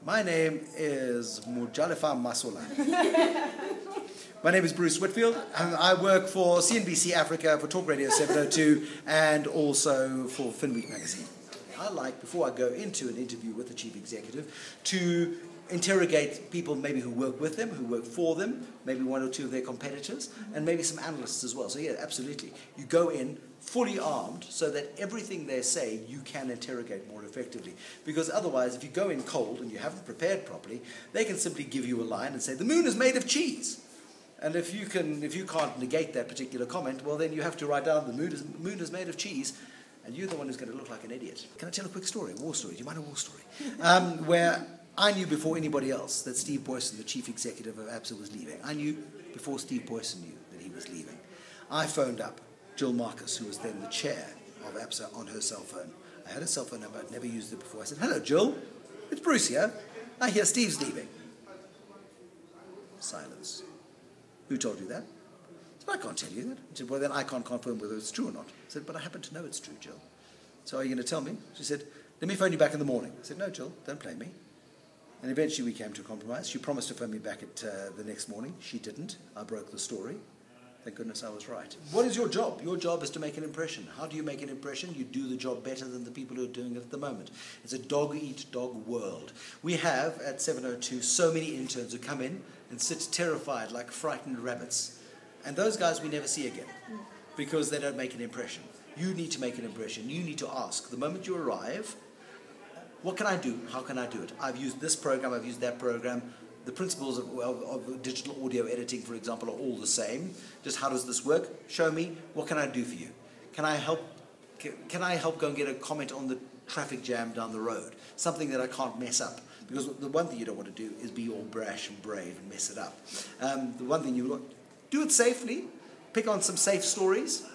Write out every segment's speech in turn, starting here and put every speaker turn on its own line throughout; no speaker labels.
My name is Mujalifa Masola. My name is Bruce Whitfield, and I work for CNBC Africa, for Talk Radio 702, and also for Finweek magazine. I like, before I go into an interview with the chief executive, to interrogate people maybe who work with them, who work for them, maybe one or two of their competitors, and maybe some analysts as well. So yeah, absolutely. You go in fully armed so that everything they say you can interrogate more effectively. Because otherwise, if you go in cold and you haven't prepared properly, they can simply give you a line and say, the moon is made of cheese. And if you can't negate that particular comment, well then you have to write down the moon is made of cheese, and you're the one who's going to look like an idiot. Can I tell a quick story, a war story? Do you mind a war story? Where I knew before anybody else that Steve Boyson, the chief executive of ABSA, was leaving. I knew before Steve Boyson knew that he was leaving. I phoned up Jill Marcus, who was then the chair of ABSA, on her cell phone. I had a cell phone number, I'd never used it before. I said, hello, Jill, it's Bruce here. I hear Steve's leaving. Silence. Who told you that? I said, I can't tell you that. She said, well, then I can't confirm whether it's true or not. I said, but I happen to know it's true, Jill. So are you going to tell me? She said, let me phone you back in the morning. I said, no, Jill, don't play me. And eventually we came to a compromise. She promised to phone me back at the next morning. She didn't. I broke the story. Thank goodness I was right. What is your job? Your job is to make an impression. How do you make an impression? You do the job better than the people who are doing it at the moment. It's a dog-eat-dog world. We have, at 702, so many interns who come in and sit terrified like frightened rabbits. And those guys we never see again because they don't make an impression. You need to make an impression. You need to ask. The moment you arrive, what can I do? How can I do it? I've used this program, I've used that program. The principles of digital audio editing, for example, are all the same. Just how does this work? Show me. What can I do for you? Can I help go and get a comment on the traffic jam down the road? Something that I can't mess up. Because the one thing you don't want to do is be all brash and brave and mess it up. The one thing you want, do it safely. Pick on some safe stories,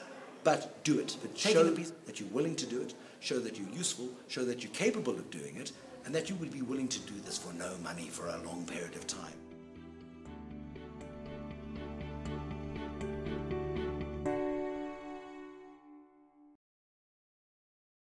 but do it. But show that you're willing to do it. Show that you're useful. Show that you're capable of doing it. And that you would be willing to do this for no money for a long period of time.